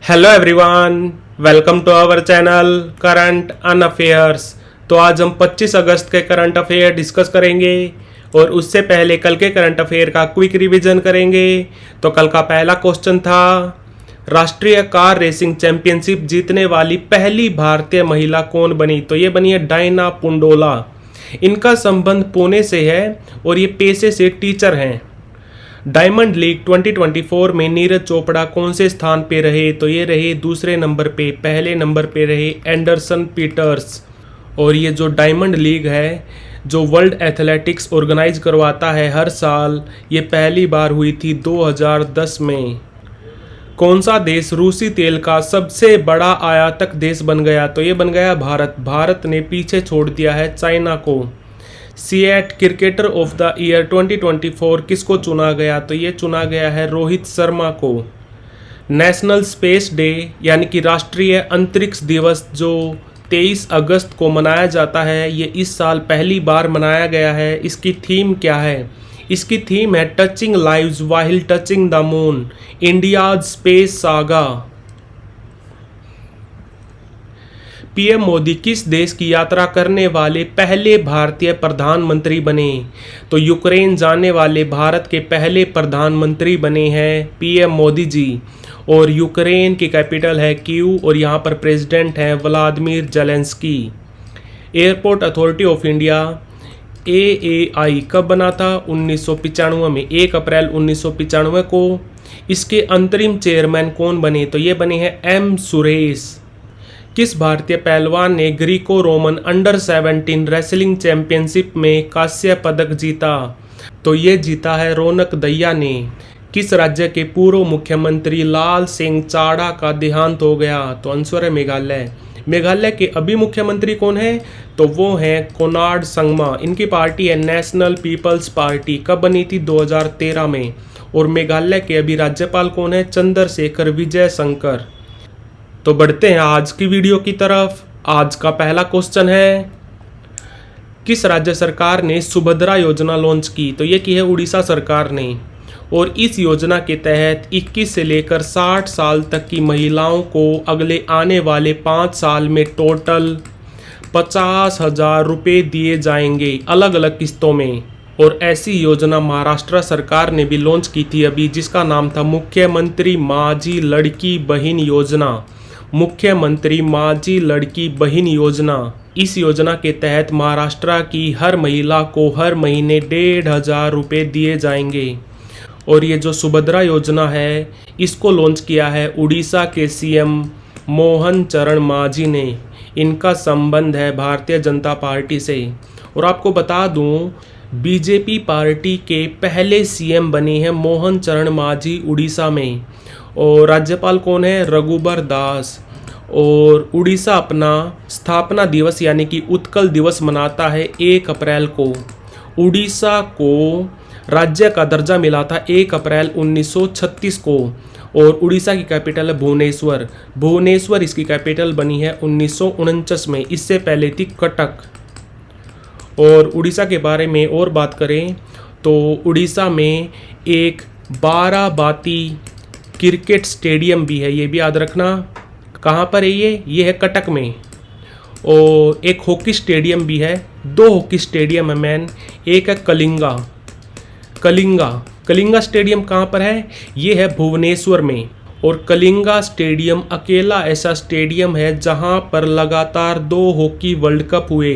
Hello everyone, welcome to our channel current un affairs. तो आज हम 25 अगस्त के करंट अफेयर डिस्कस करेंगे और उससे पहले कल के करंट अफेयर का क्विक रिवीजन करेंगे। तो कल का पहला क्वेश्चन था, राष्ट्रीय कार रेसिंग चैंपियनशिप जीतने वाली पहली भारतीय महिला कौन बनी? तो ये बनी है डायना पुंडोला। इनका संबंध पुणे से है और ये पेशे से टीचर हैं। डायमंड लीग 2024 में नीरज चोपड़ा कौन से स्थान पे रहे? तो ये रहे दूसरे नंबर पे। पहले नंबर पे रहे एंडरसन पीटर्स। और ये जो डायमंड लीग है, जो वर्ल्ड एथलेटिक्स ऑर्गेनाइज करवाता है हर साल, ये पहली बार हुई थी 2010 में। कौन सा देश रूसी तेल का सबसे बड़ा आयातक देश बन गया? तो ये बन गया भारत। भारत ने पीछे छोड़ दिया है चाइना को। CEAT cricketer of the year 2024 किसको चुना गया? तो ये चुना गया है रोहित शर्मा को। नेशनल स्पेस डे यानी कि राष्ट्रीय अंतरिक्ष दिवस जो 23 अगस्त को मनाया जाता है, ये इस साल पहली बार मनाया गया है। इसकी थीम क्या है? इसकी थीम है touching lives while touching the moon, India's space saga. PM Modi किस देश की यात्रा करने वाले पहले भारतीय प्रधानमंत्री बने? तो यूक्रेन जाने वाले भारत के पहले प्रधानमंत्री बने हैं पीएम मोदी जी। और यूक्रेन की कैपिटल है कीव और यहाँ पर प्रेसिडेंट हैं Vladimir Zelensky. Airport authority of India AAI कब बना था? 1995 में, 1 अप्रैल 1995 को। इसके अंतरिम चेयरमैन कौन बने? तो ये बने हैं M सुरेश। किस भारतीय पहलवान ने Greco Roman under 17 wrestling championship में कांस्य पदक जीता? तो ये जीता है रौनक दहिया ने। किस राज्य के पूर्व मुख्यमंत्री लाल सिंह चाड़ा का देहांत हो गया? तो आंसर है मेघालय। मेघालय के अभी मुख्यमंत्री कौन है? तो वो हैं कोनार्ड संगमा। इनकी पार्टी है नेशनल पीपल्स पार्टी। कब बनी थी? 2013 में। और मेघालय के अभी राज्यपाल कौन है? चंद्रशेखर विजय शंकर। तो बढ़ते हैं आज की वीडियो की तरफ। आज का पहला क्वेश्चन है, किस राज्य सरकार ने सुभद्रा योजना लॉन्च की? तो ये की है उड़ीसा सरकार ने। और इस योजना के तहत 21 से लेकर 60 साल तक की महिलाओं को अगले आने वाले 5 साल में टोटल 50,000 रुपये दिए जाएंगे अलग अलग किस्तों में। और ऐसी योजना महाराष्ट्र सरकार ने भी लॉन्च की थी अभी, जिसका नाम था मुख्यमंत्री माझी लड़की बहन योजना। मुख्यमंत्री माझी लड़की बहन योजना। इस योजना के तहत महाराष्ट्र की हर महिला को हर महीने 1,500 रुपये दिए जाएंगे। और ये जो सुभद्रा योजना है, इसको लॉन्च किया है उड़ीसा के सीएम मोहन चरण मांझी ने। इनका संबंध है भारतीय जनता पार्टी से। और आपको बता दूं, बीजेपी पार्टी के पहले सीएम बने हैं मोहन चरण मांझी उड़ीसा में। और राज्यपाल कौन है? रघुबर दास। और उड़ीसा अपना स्थापना दिवस यानी कि उत्कल दिवस मनाता है 1 अप्रैल को। उड़ीसा को राज्य का दर्जा मिला था 1 अप्रैल 1936 को। और उड़ीसा की कैपिटल है भुवनेश्वर। भुवनेश्वर इसकी कैपिटल बनी है 1949 में। इससे पहले थी कटक। और उड़ीसा के बारे में और बात करें तो उड़ीसा में एक 12 बाती क्रिकेट स्टेडियम भी है, ये भी याद रखना। कहाँ पर है ये है कटक में। और एक हॉकी स्टेडियम भी है। 2 हॉकी स्टेडियम है मैन। एक है कलिंगा स्टेडियम कहाँ पर है? ये है भुवनेश्वर में। और कलिंगा स्टेडियम अकेला ऐसा स्टेडियम है जहाँ पर लगातार 2 हॉकी वर्ल्ड कप हुए,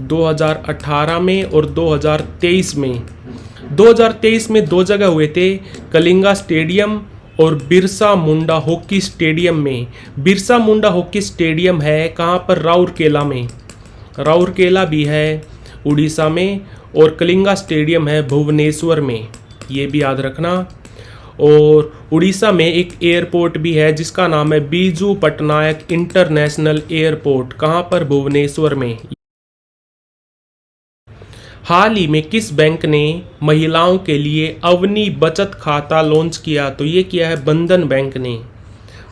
2018 में और 2023 में। 2023 में 2 जगह हुए थे, कलिंगा स्टेडियम और बिरसा मुंडा हॉकी स्टेडियम में। बिरसा मुंडा हॉकी स्टेडियम है कहाँ पर? राउरकेला में। राउरकेला भी है उड़ीसा में। और कलिंगा स्टेडियम है भुवनेश्वर में, ये भी याद रखना। और उड़ीसा में एक एयरपोर्ट भी है जिसका नाम है बीजू पटनायक इंटरनेशनल एयरपोर्ट। कहाँ पर? भुवनेश्वर में। हाल ही में किस बैंक ने महिलाओं के लिए अवनी बचत खाता लॉन्च किया? तो ये किया है बंधन बैंक ने।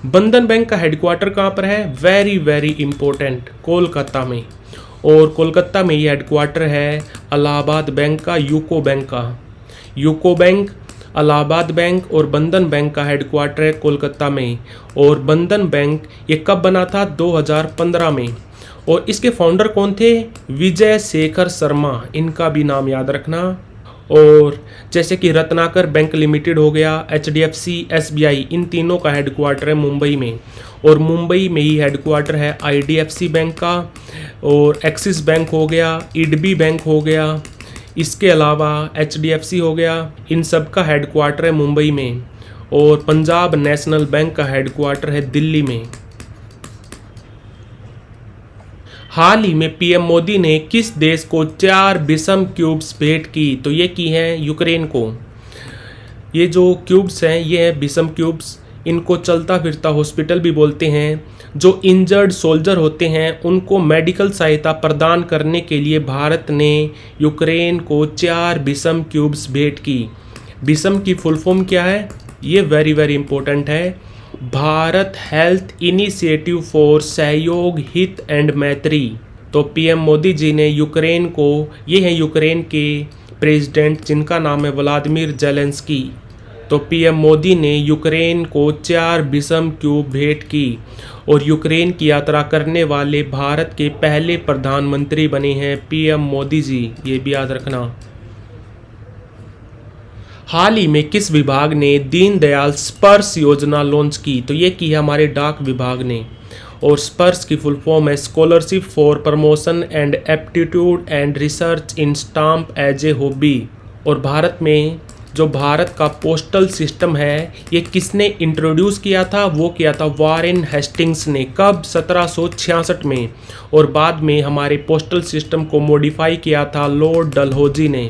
बंधन बैंक का हेडक्वार्टर कहाँ पर है? वेरी वेरी इंपॉर्टेंट, कोलकाता में। और कोलकाता में ये हेडक्वार्टर है इलाहाबाद बैंक का, यूको बैंक का। यूको बैंक इलाहाबाद बैंक और बंधन बैंक का हेडक्वार्टर है कोलकाता में। और बंधन बैंक ये कब बना था? 2015 में। और इसके फाउंडर कौन थे? विजय शेखर शर्मा, इनका भी नाम याद रखना। और जैसे कि रत्नाकर बैंक लिमिटेड हो गया, HDFC, SBI, इन तीनों का हेडक्वार्टर है मुंबई में। और मुंबई में ही हेडक्वार्टर है IDFC बैंक का, और एक्सिस बैंक हो गया, IDB बैंक हो गया, इसके अलावा HDFC हो गया, इन सब का हेडक्वार्टर है मुंबई में। और पंजाब नेशनल बैंक का हेडक्वार्टर है दिल्ली में। हाल ही में पीएम मोदी ने किस देश को 4 विषम क्यूब्स भेंट की? तो ये की है यूक्रेन को। ये जो क्यूब्स हैं ये है विषम क्यूब्स। इनको चलता फिरता हॉस्पिटल भी बोलते हैं। जो इंजर्ड सोल्जर होते हैं उनको मेडिकल सहायता प्रदान करने के लिए भारत ने यूक्रेन को 4 विषम क्यूब्स भेंट की। विषम की फुल फॉर्म क्या है? ये वेरी वेरी इंपॉर्टेंट है। भारत हेल्थ इनिशिएटिव फॉर सहयोग, हित एंड मैत्री। तो पीएम मोदी जी ने यूक्रेन को, ये हैं यूक्रेन के प्रेसिडेंट जिनका नाम है व्लादिमीर जेलेंस्की। तो पीएम मोदी ने यूक्रेन को 4 विषम क्यूब भेंट की। और यूक्रेन की यात्रा करने वाले भारत के पहले प्रधानमंत्री बने हैं पीएम मोदी जी, ये भी याद रखना। हाल ही में किस विभाग ने दीनदयाल स्पर्श योजना लॉन्च की? तो ये की है हमारे डाक विभाग ने। और स्पर्श की फुल फॉर्म है scholarship for promotion and aptitude and research in stamp as a hobby. और भारत में जो भारत का पोस्टल सिस्टम है ये किसने इंट्रोड्यूस किया था? वो किया था वॉरेन हेस्टिंग्स ने। कब? 1766 में। और बाद में हमारे पोस्टल सिस्टम को मॉडिफाई किया था लॉर्ड डलहौजी ने।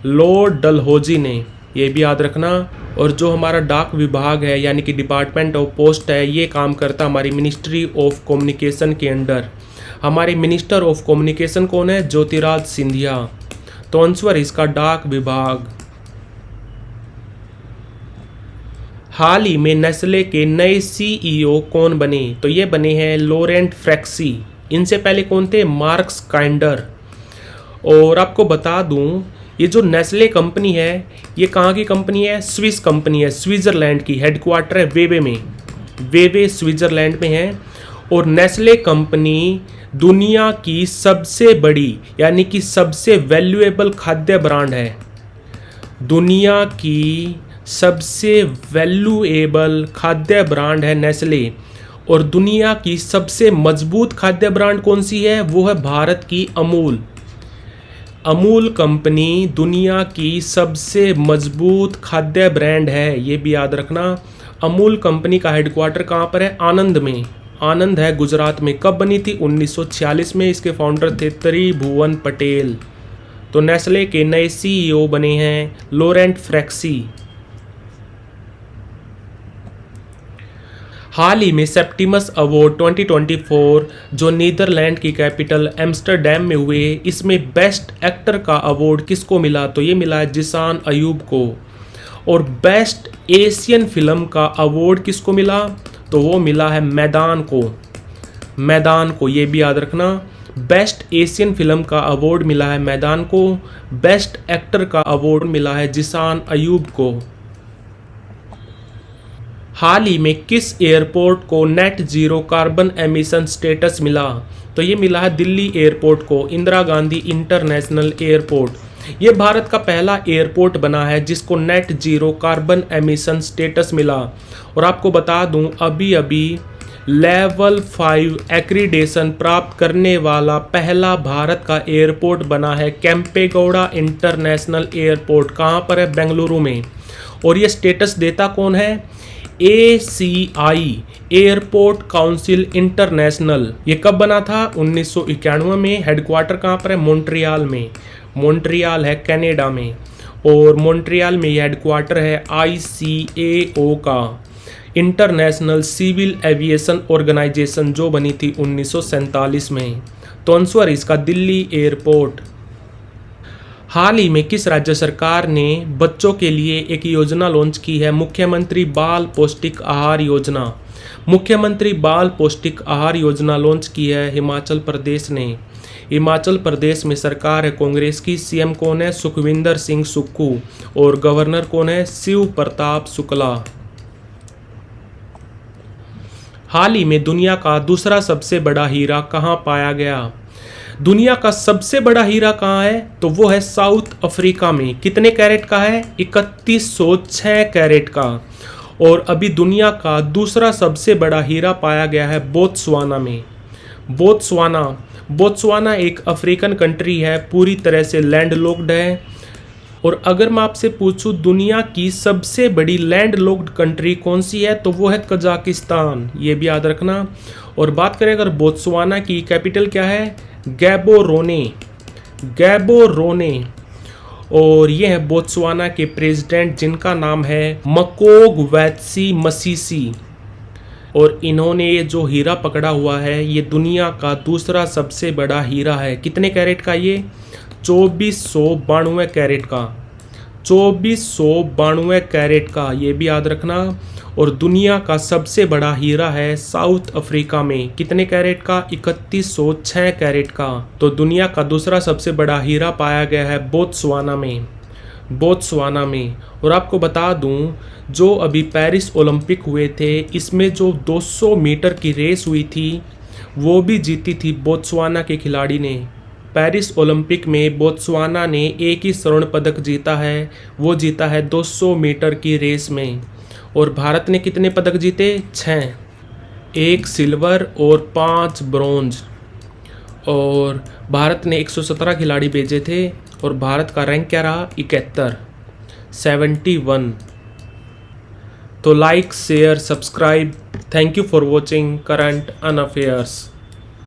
लॉर्ड डलहौजी ने, ये भी याद रखना। और जो हमारा डाक विभाग है यानी कि डिपार्टमेंट ऑफ पोस्ट है, ये काम करता हमारी मिनिस्ट्री ऑफ कम्युनिकेशन के अंडर। हमारे मिनिस्टर ऑफ कम्युनिकेशन कौन है? ज्योतिराज सिंधिया। तो आंसर इसका डाक विभाग। हाल ही में नेस्ले के नए CEO कौन बने? तो ये बने हैं लॉरेंट फ्रैक्सी। इनसे पहले कौन थे? Marks kinder. और आपको बता दूं ये जो नेस्ले कंपनी है ये कहाँ की कंपनी है? स्विस कंपनी है, स्विट्जरलैंड की। हेडक्वार्टर है वेवे में। वेवे स्विट्जरलैंड में है। और नेस्ले कंपनी दुनिया की सबसे बड़ी यानी कि सबसे वैल्यूएबल खाद्य ब्रांड है। दुनिया की सबसे वैल्यूएबल खाद्य ब्रांड है नेस्ले। और दुनिया की सबसे मजबूत खाद्य ब्रांड कौन सी है? वो है भारत की अमूल। अमूल कंपनी दुनिया की सबसे मजबूत खाद्य ब्रांड है, ये भी याद रखना। अमूल कंपनी का हेडक्वार्टर कहाँ पर है? आनंद में। आनंद है गुजरात में। कब बनी थी? 1946 में। इसके फाउंडर थे त्रिभुवन पटेल। तो नेस्ले के नए CEO बने हैं लॉरेंट फ्रैक्सी। हाल ही में सेप्टिमस अवार्ड 2024 जो नीदरलैंड की कैपिटल एम्स्टरडैम में हुए, इसमें बेस्ट एक्टर का अवार्ड किसको मिला? तो ये मिला है जिसान अयूब को। और बेस्ट एशियन फिल्म का अवार्ड किसको मिला? तो वो मिला है मैदान को। मैदान को, ये भी याद रखना। बेस्ट एशियन फिल्म का अवार्ड मिला है मैदान को। बेस्ट एक्टर का अवार्ड मिला है जिसान अयूब को। हाल ही में किस एयरपोर्ट को net zero carbon emission status मिला? तो ये मिला है दिल्ली एयरपोर्ट को, इंदिरा गांधी इंटरनेशनल एयरपोर्ट। ये भारत का पहला एयरपोर्ट बना है जिसको net zero carbon emission status मिला। और आपको बता दूं अभी अभी लेवल 5 एक्रीडेशन प्राप्त करने वाला पहला भारत का एयरपोर्ट बना है केम्पेगौड़ा इंटरनेशनल एयरपोर्ट। कहाँ पर है? बेंगलुरु में। और ये स्टेटस देता कौन है? ACI airport council international. ये कब बना था? 1991 में। हेडक्वार्टर कहाँ पर है? मॉन्ट्रियल में। मॉन्ट्रियल है कनाडा में। और मॉन्ट्रियल में ये हेडक्वार्टर है ICAO का, इंटरनेशनल सिविल एविएशन ऑर्गेनाइजेशन, जो बनी थी 1947 में। तो आंसर इसका दिल्ली एयरपोर्ट। हाल ही में किस राज्य सरकार ने बच्चों के लिए एक योजना लॉन्च की है? मुख्यमंत्री बाल पौष्टिक आहार योजना। मुख्यमंत्री बाल पौष्टिक आहार योजना लॉन्च की है हिमाचल प्रदेश ने। हिमाचल प्रदेश में सरकार है कांग्रेस की, सीएम कौन है? सुखविंदर सिंह सुक्खू। और गवर्नर कौन है? शिव प्रताप शुक्ला। हाल ही में दुनिया का दूसरा सबसे बड़ा हीरा कहाँ पाया गया? दुनिया का सबसे बड़ा हीरा कहाँ है? तो वो है साउथ अफ्रीका में। कितने कैरेट का है? 3106 कैरेट का। और अभी दुनिया का दूसरा सबसे बड़ा हीरा पाया गया है बोत्सवाना में। बोत्सवाना एक अफ्रीकन कंट्री है, पूरी तरह से लैंडलॉक्ड है। और अगर मैं आपसे पूछूं दुनिया की सबसे बड़ी लैंडलॉक्ड कंट्री कौन सी है, तो वो है कजाकिस्तान, ये भी याद रखना। और बात करें अगर बोत्सवाना की, कैपिटल क्या है? गैबोरोने। और ये है बोत्सवाना के प्रेसिडेंट जिनका नाम है मकोगवेत्सी मसीसी। और इन्होंने ये जो हीरा पकड़ा हुआ है ये दुनिया का दूसरा सबसे बड़ा हीरा है। कितने कैरेट का? ये 2492 कैरेट का। 2492 कैरेट का, ये भी याद रखना। और दुनिया का सबसे बड़ा हीरा है साउथ अफ्रीका में। कितने कैरेट का? 3106 कैरेट का। तो दुनिया का दूसरा सबसे बड़ा हीरा पाया गया है बोत्सवाना में। और आपको बता दूं, जो अभी पेरिस ओलंपिक हुए थे, इसमें जो 200 मीटर की रेस हुई थी वो भी जीती थी बोत्सवाना के खिलाड़ी ने। पेरिस ओलंपिक में बोत्सवाना ने एक ही स्वर्ण पदक जीता है, वो जीता है 200 मीटर की रेस में। और भारत ने कितने पदक जीते? 6, 1 सिल्वर और 5 ब्रोंज। और भारत ने 117 खिलाड़ी भेजे थे और भारत का रैंक क्या रहा? 71। तो like, share, subscribe. Thank you for watching current un affairs.